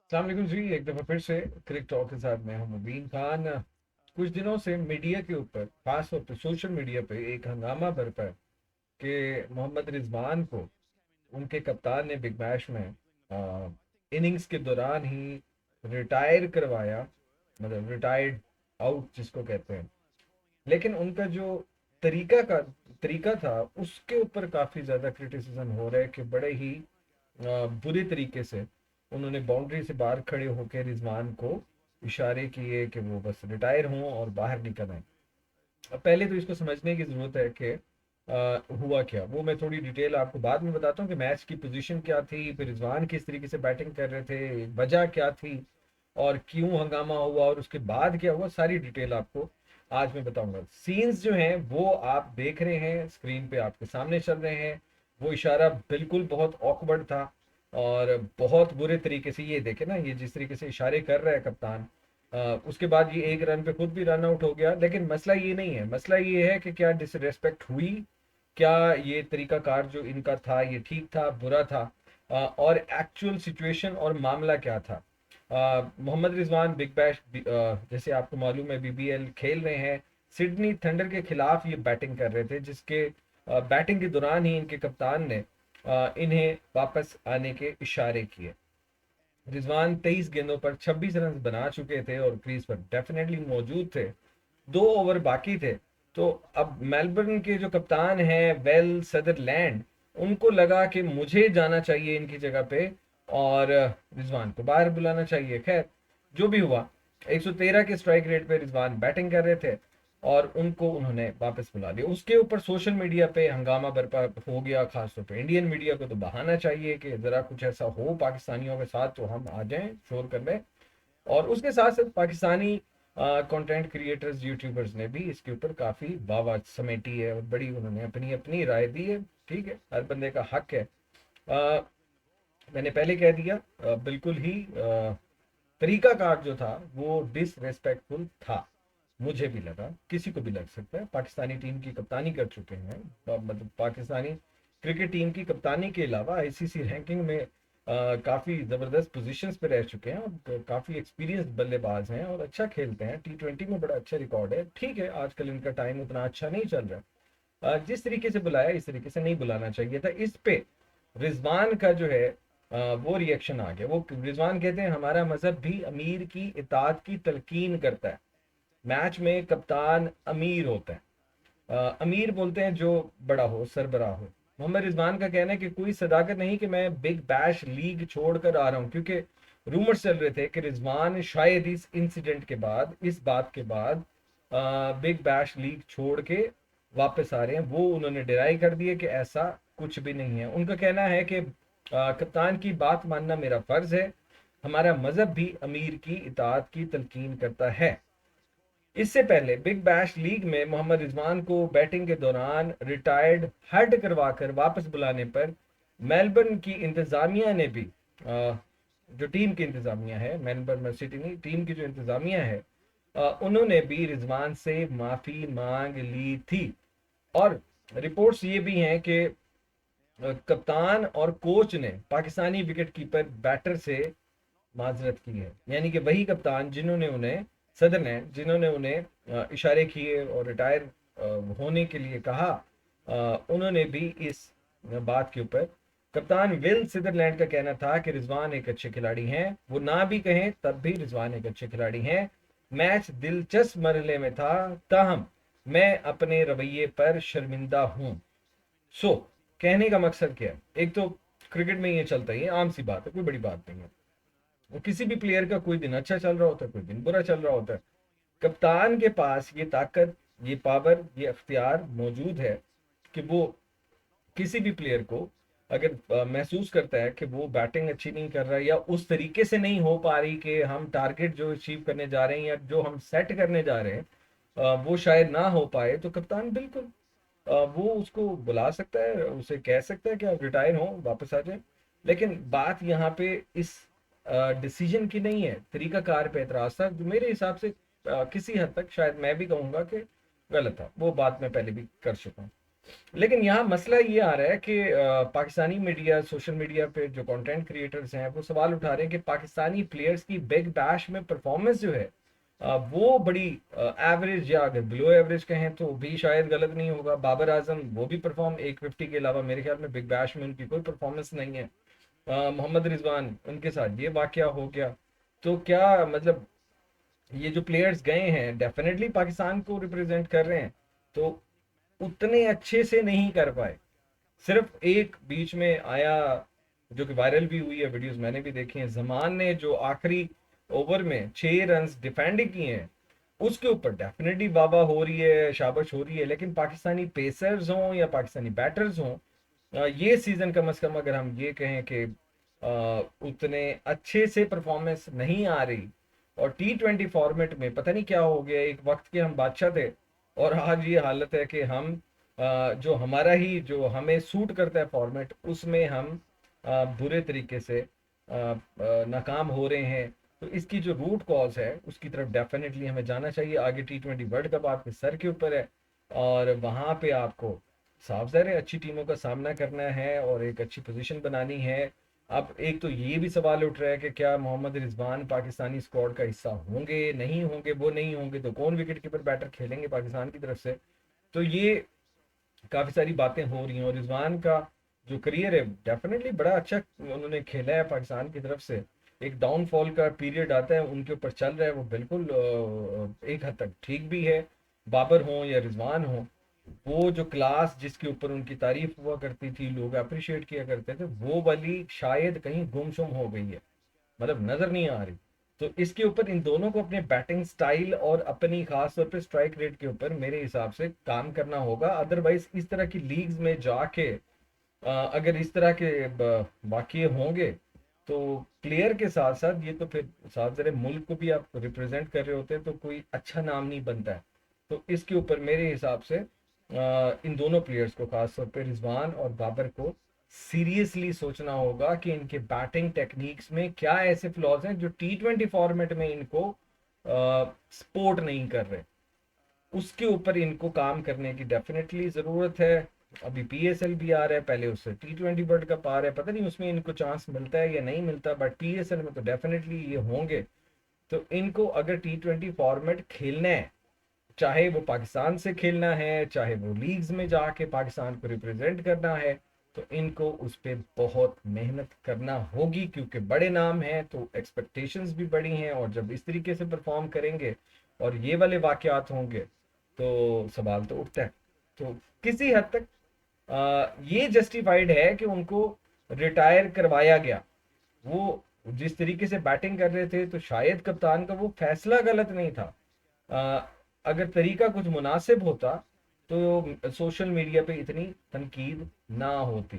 अस्सलाम वालेकुम जी। एक दफ़ा फिर से क्रिक टॉक के साथ मैं हूं मुबीन खान। कुछ दिनों से मीडिया के ऊपर, खास तौर पे सोशल मीडिया पे एक हंगामा बरपा है कि मोहम्मद रिजवान को उनके कप्तान ने बिग बैश में इनिंग्स के दौरान ही रिटायर करवाया, मतलब रिटायर्ड आउट जिसको कहते हैं। लेकिन उनका जो तरीका का तरीका था उसके ऊपर काफ़ी ज़्यादा क्रिटिसिज्म हो रहा है कि बड़े ही बुरे तरीके से उन्होंने बाउंड्री से बाहर खड़े होकर रिजवान को इशारे किए कि वो बस रिटायर हों और बाहर निकल आए। अब पहले तो इसको समझने की ज़रूरत है कि हुआ क्या। वो मैं थोड़ी डिटेल आपको बाद में बताता हूँ कि मैच की पोजीशन क्या थी, फिर रिजवान किस तरीके से बैटिंग कर रहे थे, वजह क्या थी और क्यों हंगामा हुआ और उसके बाद क्या हुआ, सारी डिटेल आपको आज मैं बताऊंगा। सीन्स जो हैं वो आप देख रहे हैं, स्क्रीन पे आपके सामने चल रहे हैं। वो इशारा बिल्कुल बहुत ऑकवर्ड था और बहुत बुरे तरीके से, ये देखे ना, ये जिस तरीके से इशारे कर रहा है कप्तान। उसके बाद ये एक रन पे खुद भी रन आउट हो गया। लेकिन मसला ये नहीं है, मसला ये है कि क्या डिसरेस्पेक्ट हुई, क्या ये तरीका कार जो इनका था ये ठीक था बुरा था, और एक्चुअल सिचुएशन और मामला क्या था। मोहम्मद रिजवान बिग बैश, जैसे आपको मालूम है, बीबीएल खेल रहे हैं। सिडनी थंडर के खिलाफ ये बैटिंग कर रहे थे, जिसके बैटिंग के दौरान ही इनके कप्तान ने इन्हें वापस आने के इशारे किए। रिजवान 23 गेंदों पर 26 रन बना चुके थे और क्रीज पर डेफिनेटली मौजूद थे। 2 ओवर बाकी थे। तो अब मेलबर्न के जो कप्तान हैं वेल सदरलैंड, उनको लगा कि मुझे जाना चाहिए इनकी जगह पे और रिजवान को बाहर बुलाना चाहिए। खैर, जो भी हुआ, 113 के स्ट्राइक रेट पे रिजवान बैटिंग कर रहे थे और उनको उन्होंने वापस बुला लिया। उसके ऊपर सोशल मीडिया पे हंगामा बरपा हो गया। खासतौर पे इंडियन मीडिया को तो बहाना चाहिए कि ज़रा कुछ ऐसा हो पाकिस्तानियों के साथ तो हम आ जाएं शोर करने। और उसके साथ साथ पाकिस्तानी कंटेंट क्रिएटर्स, यूट्यूबर्स ने भी इसके ऊपर काफ़ी वाह समेटी है और बड़ी उन्होंने अपनी अपनी राय दी है। ठीक है, हर बंदे का हक है। आ, मैंने पहले कह दिया, बिल्कुल ही तरीकाकार जो था वो डिसरेस्पेक्टफुल था। मुझे भी लगा, किसी को भी लग सकता है। पाकिस्तानी टीम की कप्तानी कर चुके हैं, मतलब पाकिस्तानी क्रिकेट टीम की कप्तानी के अलावा आईसीसी रैंकिंग में काफ़ी ज़बरदस्त पोजीशंस पे रह चुके हैं और काफ़ी एक्सपीरियंस बल्लेबाज हैं और अच्छा खेलते हैं। टी20 में बड़ा अच्छा रिकॉर्ड है। ठीक है, आजकल इनका टाइम उतना अच्छा नहीं चल रहा जिस तरीके से बुलाया इस तरीके से नहीं बुलाना चाहिए था। इस पे रिजवान का जो है वो रिएक्शन आ गया। वो रिजवान कहते हैं हमारा मजहब भी अमीर की इताअत की तलकीन करता है। मैच में कप्तान अमीर होता है। अमीर बोलते हैं जो बड़ा हो, सरबराह हो। मोहम्मद रिजवान का कहना है कि कोई सदाकत नहीं कि मैं बिग बैश लीग छोड़कर आ रहा हूँ, क्योंकि रूमर्स चल रहे थे कि रिजवान शायद इस इंसिडेंट के बाद, इस बात के बाद बिग बैश लीग छोड़ के वापस आ रहे हैं। वो उन्होंने डिनाई कर दिए कि ऐसा कुछ भी नहीं है। उनका कहना है कि कप्तान की बात मानना मेरा फर्ज है, हमारा मजहब भी अमीर की इताअत की तलकीन करता है। इससे पहले बिग बैश लीग में मोहम्मद रिजवान को बैटिंग के दौरान रिटायर्ड हर्ट करवाकर वापस बुलाने पर मेलबर्न की इंतजामिया ने भी, जो टीम की इंतजामिया है, मेलबर्न सिटी नहीं, टीम की जो इंतजामिया है, उन्होंने भी रिजवान से माफी मांग ली थी। और रिपोर्ट्स ये भी हैं कि कप्तान और कोच ने पाकिस्तानी विकेट कीपर बैटर से माजरत की है। यानी कि वही कप्तान जिन्होंने उन्हें, सदरलैंड, जिन्होंने उन्हें इशारे किए और रिटायर होने के लिए कहा, उन्होंने भी इस बात के ऊपर, कप्तान विल सिदरलैंड का कहना था कि रिजवान एक अच्छे खिलाड़ी हैं। वो ना भी कहें तब भी रिजवान एक अच्छे खिलाड़ी हैं। मैच दिलचस्प मरहले में था, ताहम मैं अपने रवैये पर शर्मिंदा हूं। सो कहने का मकसद क्या है? एक तो क्रिकेट में ये चलता ही है, आम सी बात है, कोई बड़ी बात नहीं है। वो किसी भी प्लेयर का कोई दिन अच्छा चल रहा होता है, कोई दिन बुरा चल रहा होता है। कप्तान के पास ये ताकत, ये पावर, ये अख्तियार मौजूद है कि वो किसी भी प्लेयर को अगर महसूस करता है कि वो बैटिंग अच्छी नहीं कर रहा है या उस तरीके से नहीं हो पा रही कि हम टारगेट जो अचीव करने जा रहे हैं या जो हम सेट करने जा रहे हैं वो शायद ना हो पाए, तो कप्तान बिल्कुल वो उसको बुला सकता है, उसे कह सकता है कि आप रिटायर हो, वापस आ जाए। लेकिन बात यहाँ पे इस डिसीजन की नहीं है, तरीकाकार पे एतराज था जो मेरे हिसाब से किसी हद तक शायद मैं भी कहूँगा कि गलत था। वो बात मैं पहले भी कर चुका हूँ। लेकिन यहाँ मसला ये आ रहा है कि पाकिस्तानी मीडिया, सोशल मीडिया पे जो कंटेंट क्रिएटर्स हैं वो सवाल उठा रहे हैं कि पाकिस्तानी प्लेयर्स की बिग बैश में परफॉर्मेंस जो है वो बड़ी एवरेज, या अगर बिलो एवरेज कहें तो भी शायद गलत नहीं होगा। बाबर आजम वो भी परफॉर्म 150 के अलावा मेरे ख्याल में बिग बैश में उनकी कोई परफॉर्मेंस नहीं है। मोहम्मद रिजवान उनके साथ ये वाकया हो गया। तो क्या मतलब ये जो प्लेयर्स गए हैं डेफिनेटली पाकिस्तान को रिप्रेजेंट कर रहे हैं, तो उतने अच्छे से नहीं कर पाए। सिर्फ एक बीच में आया जो कि वायरल भी हुई है, वीडियोस मैंने भी देखी हैं, जमान ने जो आखिरी ओवर में 6 रन डिफेंड किए हैं, उसके ऊपर डेफिनेटली वाह हो रही है, शाबाश हो रही है। लेकिन पाकिस्तानी पेसर्स हों या पाकिस्तानी बैटर्स हों, ये सीजन कम से कम अगर हम ये कहें कि उतने अच्छे से परफॉर्मेंस नहीं आ रही। और T20 फॉर्मेट में पता नहीं क्या हो गया, एक वक्त के हम बादशाह थे और आज ये हालत है कि हम जो हमारा ही जो हमें सूट करता है फॉर्मेट, उसमें हम बुरे तरीके से नाकाम हो रहे हैं। तो इसकी जो रूट कॉज है उसकी तरफ डेफिनेटली हमें जाना चाहिए। आगे T20 वर्ल्ड कप आपके सर के ऊपर है और वहाँ पे आपको साफ ज़ाहिर है अच्छी टीमों का सामना करना है और एक अच्छी पोजीशन बनानी है। अब एक तो ये भी सवाल उठ रहा है कि क्या मोहम्मद रिजवान पाकिस्तानी स्क्वाड का हिस्सा होंगे, नहीं होंगे। वो नहीं होंगे तो कौन विकेट कीपर बैटर खेलेंगे पाकिस्तान की तरफ से। तो ये काफ़ी सारी बातें हो रही हैं। और रिजवान का जो करियर है डेफिनेटली बड़ा अच्छा उन्होंने खेला है पाकिस्तान की तरफ से। एक डाउनफॉल का पीरियड आता है उनके ऊपर चल रहा है, वो बिल्कुल एक हद तक ठीक भी है। बाबर हो या रिजवान हो, वो जो क्लास जिसके ऊपर उनकी तारीफ हुआ करती थी, लोग अप्रिशिएट किया करते थे, वो वाली शायद कहीं गुमसुम हो गई है, मतलब नजर नहीं आ रही। तो इसके ऊपर इन दोनों को अपने बैटिंग स्टाइल और अपनी खास तौर पे स्ट्राइक रेट के ऊपर मेरे हिसाब से काम करना होगा। अदरवाइज इस तरह की लीग्स में जाके अगर इस तरह के वाकये होंगे तो प्लेयर के साथ साथ ये तो फिर साथ जरे मुल्क को भी आप रिप्रेजेंट कर रहे होते हैं, तो कोई अच्छा नाम नहीं बनता है। तो इसके ऊपर मेरे हिसाब से इन दोनों प्लेयर्स को, खासतौर पे रिजवान और बाबर को, सीरियसली सोचना होगा कि इनके बैटिंग टेक्निक्स में क्या ऐसे फ्लॉज हैं जो T20 फॉर्मेट में इनको सपोर्ट नहीं कर रहे। उसके ऊपर इनको काम करने की डेफिनेटली ज़रूरत है। अभी PSL भी आ रहा है, पहले उससे T20 वर्ल्ड कप आ रहा है, पता नहीं उसमें इनको चांस मिलता है या नहीं मिलता, बट PSL में तो डेफिनेटली ये होंगे। तो इनको अगर T20 फॉर्मेट खेलना है, चाहे वो पाकिस्तान से खेलना है, चाहे वो लीग्स में जाके पाकिस्तान को रिप्रेजेंट करना है, तो इनको उस पर बहुत मेहनत करना होगी, क्योंकि बड़े नाम हैं तो एक्सपेक्टेशंस भी बड़ी हैं। और जब इस तरीके से परफॉर्म करेंगे और ये वाले वाकयात होंगे तो सवाल तो उठता है। तो किसी हद तक ये जस्टिफाइड है कि उनको रिटायर करवाया गया। वो जिस तरीके से बैटिंग कर रहे थे तो शायद कप्तान का वो फैसला गलत नहीं था। अगर तरीका कुछ मुनासिब होता तो सोशल मीडिया पे इतनी तनकीद ना होती।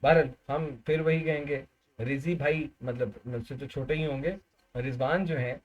बहरहाल हम फिर वही कहेंगे, रिजी भाई मतलब मुझसे तो छोटे ही होंगे, रिजवान जो हैं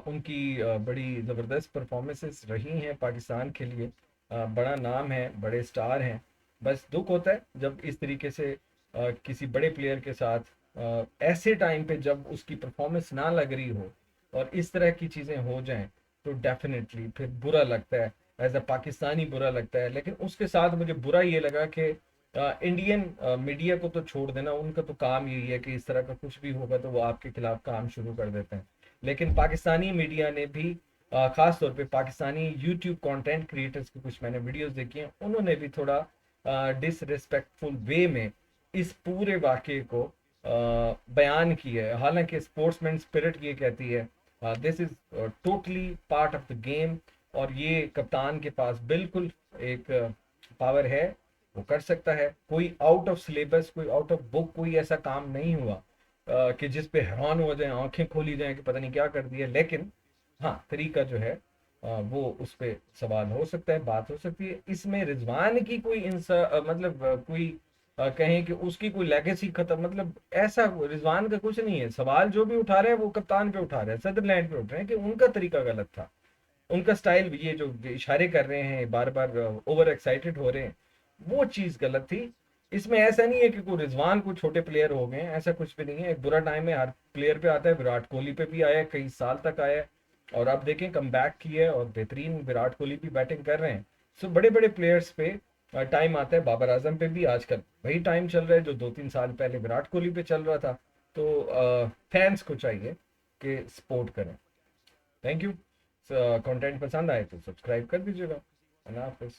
उनकी बड़ी ज़बरदस्त परफॉर्मेंसेस रही हैं पाकिस्तान के लिए। बड़ा नाम है, बड़े स्टार हैं। बस दुख होता है जब इस तरीके से किसी बड़े प्लेयर के साथ ऐसे टाइम पे जब उसकी परफॉर्मेंस ना लग रही हो और इस तरह की चीज़ें हो जाएं, तो डेफिनेटली फिर बुरा लगता है, एज अ पाकिस्तानी बुरा लगता है। लेकिन उसके साथ मुझे बुरा ये लगा कि इंडियन मीडिया को तो छोड़ देना, उनका तो काम यही है कि इस तरह का कुछ भी होगा तो वो आपके खिलाफ काम शुरू कर देते हैं। लेकिन पाकिस्तानी मीडिया ने भी खास तौर पे पाकिस्तानी यूट्यूब कंटेंट क्रिएटर्स की कुछ मैंने वीडियोस देखी हैं, उन्होंने भी थोड़ा डिसरिस्पेक्टफुल वे में इस पूरे वाक़े को बयान किया है। हालांकि स्पोर्ट्समैन स्पिरिट ये कहती है this is totally part of the game, और ये कप्तान के पास बिल्कुल एक पावर है, वो कर सकता है। कोई आउट ऑफ सिलेबस, कोई आउट ऑफ बुक कोई ऐसा काम नहीं हुआ कि जिस पे हैरान हो जाए, आंखें खोली जाएं कि पता नहीं क्या कर दिया। लेकिन हाँ, तरीका जो है वो उस पे सवाल हो सकता है, बात हो सकती है। इसमें रिजवान की कोई इंसा मतलब कोई कहें कि उसकी कोई लेगेसी खत्म, मतलब ऐसा रिजवान का कुछ नहीं है। सवाल जो भी उठा रहे हैं वो कप्तान पे उठा रहे हैं, सदरलैंड पे उठ रहे हैं कि उनका तरीका गलत था, उनका स्टाइल, ये जो इशारे कर रहे हैं, बार बार ओवर एक्साइटेड हो रहे हैं, वो चीज़ गलत थी। इसमें ऐसा नहीं है कि कोई रिजवान को छोटे प्लेयर हो गए हैं, ऐसा कुछ भी नहीं है। एक बुरा टाइम है, हर प्लेयर पे आता है, विराट कोहली पे भी आया है, कई साल तक आया है, और अब देखें कम बैक की है और बेहतरीन विराट कोहली भी बैटिंग कर रहे हैं। सो बड़े बड़े प्लेयर्स पे टाइम आता है बाबर आजम पे भी, आजकल वही टाइम चल रहा है जो 2-3 साल पहले विराट कोहली पे चल रहा था। तो फैंस को चाहिए कि सपोर्ट करें। Thank you. कंटेंट पसंद आए तो सब्सक्राइब कर दीजिएगा। अल्लाह हाफिज़।